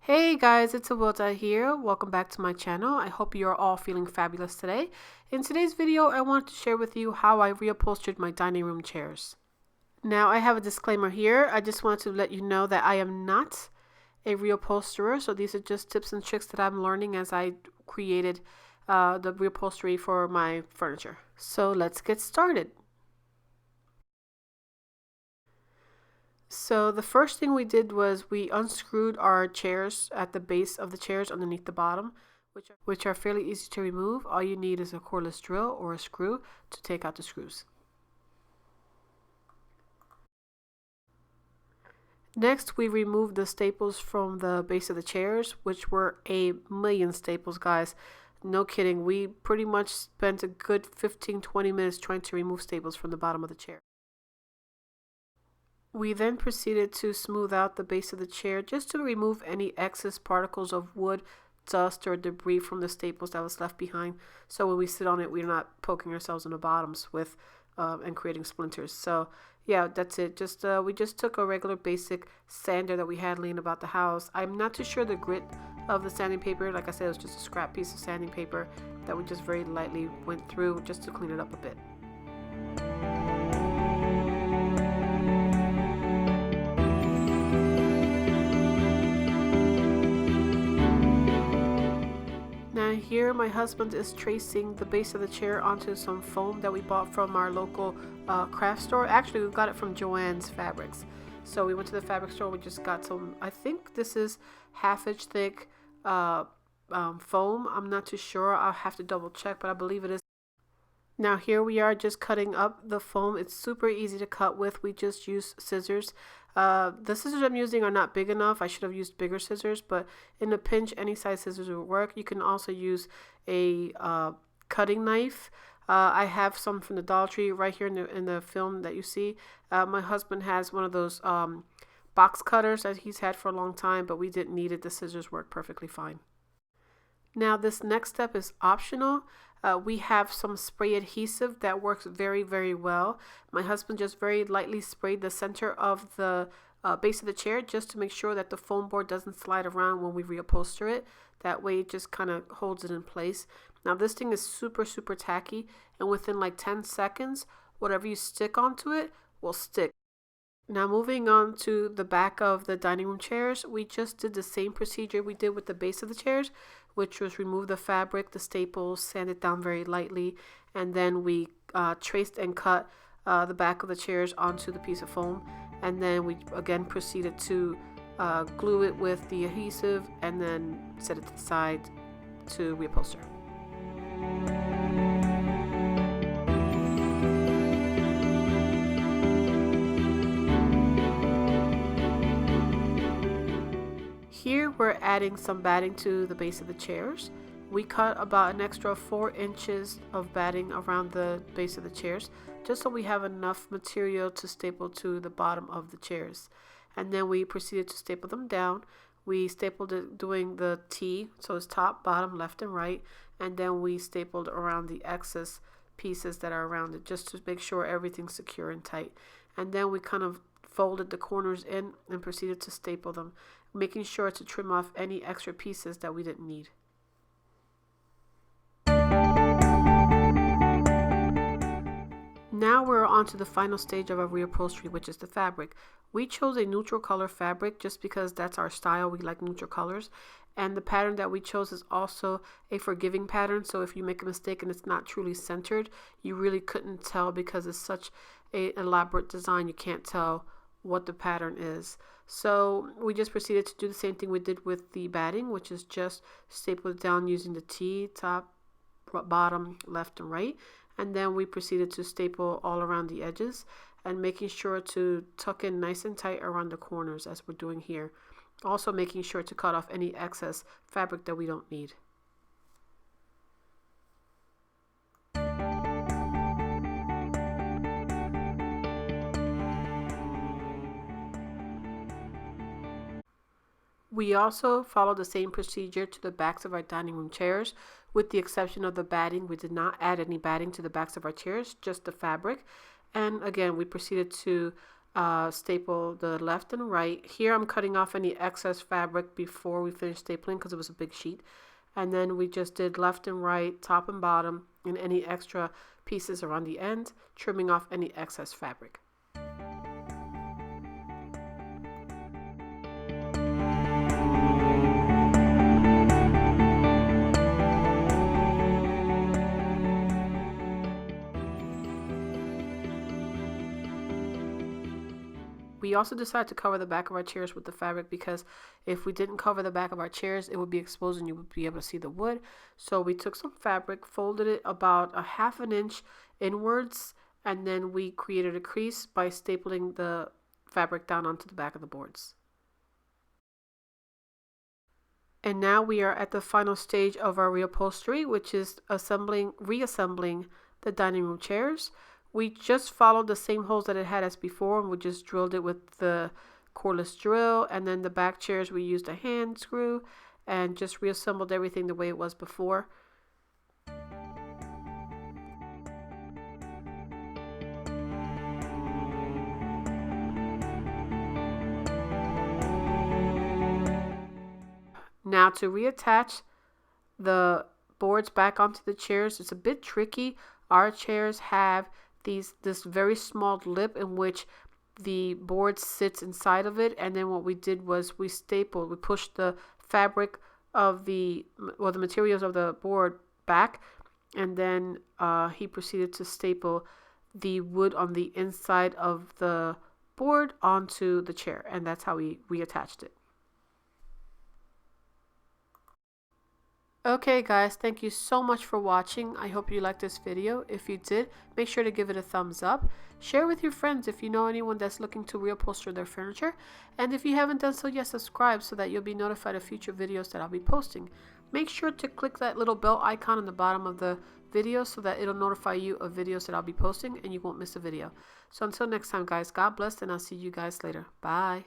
Hey guys, it's Awilda here. Welcome back to my channel. I hope you're all feeling fabulous today. In today's video, I want to share with you how I reupholstered my dining room chairs. Now, I have a disclaimer here. I just want to let you know that I am not a reupholsterer, so these are just tips and tricks that I'm learning as I created the reupholstery for my furniture. So let's get started. So the first thing we did was we unscrewed our chairs at the base of the chairs underneath the bottom, which are fairly easy to remove. All you need is a cordless drill or a screw to take out the screws. Next, we removed the staples from the base of the chairs, which were a million staples, guys. No kidding. We pretty much spent a good 15-20 minutes trying to remove staples from the bottom of the chair. We then proceeded to smooth out the base of the chair just to remove any excess particles of wood, dust, or debris from the staples that was left behind. So when we sit on it, we're not poking ourselves in the bottoms with and creating splinters. So yeah, that's it. We just took a regular basic sander that we had laying about the house. I'm not too sure the grit of the sanding paper. Like I said, it was just a scrap piece of sanding paper that we just very lightly went through just to clean it up a bit. Here my husband is tracing the base of the chair onto some foam that we bought from our local craft store. Actually, we got it from Joann's Fabrics. So we went to the fabric store. We just got some, I think this is half-inch thick foam. I'm not too sure. I'll have to double check, but I believe it is. Now here we are just cutting up the foam. It's super easy to cut with. We just use scissors. The scissors I'm using are not big enough. I should have used bigger scissors, but in a pinch, any size scissors will work. You can also use a cutting knife. I have some from the Dollar Tree right here in the film that you see. My husband has one of those box cutters that he's had for a long time, but we didn't need it. The scissors work perfectly fine. Now this next step is optional. We have some spray adhesive that works very, very well. My husband just very lightly sprayed the center of the base of the chair just to make sure that the foam board doesn't slide around when we reupholster it. That way it just kind of holds it in place. Now this thing is super, super tacky, and within like 10 seconds, whatever you stick onto it will stick. Now moving on to the back of the dining room chairs, we just did the same procedure we did with the base of the chairs, which was remove the fabric, the staples, sand it down very lightly, and then we traced and cut the back of the chairs onto the piece of foam, and then we again proceeded to glue it with the adhesive and then set it to the side to reupholster. Here we're adding some batting to the base of the chairs. We cut about an extra 4 inches of batting around the base of the chairs just so we have enough material to staple to the bottom of the chairs. And then we proceeded to staple them down. We stapled it doing the T, so it's top, bottom, left, and right. And then we stapled around the excess pieces that are around it just to make sure everything's secure and tight. And then we kind of folded the corners in and proceeded to staple them, making sure to trim off any extra pieces that we didn't need. Now we're on to the final stage of our reupholstery, which is the fabric. We chose a neutral color fabric just because that's our style. We like neutral colors. And the pattern that we chose is also a forgiving pattern. So if you make a mistake and it's not truly centered, you really couldn't tell because it's such an elaborate design. You can't tell what the pattern is. So we just proceeded to do the same thing we did with the batting, which is just staple it down using the T, top, bottom, left, and right. And then we proceeded to staple all around the edges and making sure to tuck in nice and tight around the corners as we're doing here. Also making sure to cut off any excess fabric that we don't need. We also followed the same procedure to the backs of our dining room chairs. With the exception of the batting, we did not add any batting to the backs of our chairs, just the fabric. And again, we proceeded to staple the left and right. Here I'm cutting off any excess fabric before we finish stapling because it was a big sheet. And then we just did left and right, top and bottom, and any extra pieces around the end, trimming off any excess fabric. We also decided to cover the back of our chairs with the fabric because if we didn't cover the back of our chairs, it would be exposed and you would be able to see the wood. So we took some fabric, folded it about a ½ inch inwards, and then we created a crease by stapling the fabric down onto the back of the boards. And now we are at the final stage of our reupholstery, which is reassembling the dining room chairs. We just followed the same holes that it had as before, and we just drilled it with the cordless drill. And then the back chairs, we used a hand screw and just reassembled everything the way it was before. Now to reattach the boards back onto the chairs, it's a bit tricky. Our chairs have this very small lip in which the board sits inside of it, and then what we did was we pushed the fabric of the materials of the board back, and then he proceeded to staple the wood on the inside of the board onto the chair, and that's how we reattached it. Okay guys, thank you so much for watching. I hope you liked this video. If you did, make sure to give it a thumbs up. Share with your friends if you know anyone that's looking to reupholster their furniture. And if you haven't done so yet, subscribe so that you'll be notified of future videos that I'll be posting. Make sure to click that little bell icon on the bottom of the video so that it'll notify you of videos that I'll be posting and you won't miss a video. So until next time guys, God bless, and I'll see you guys later. Bye.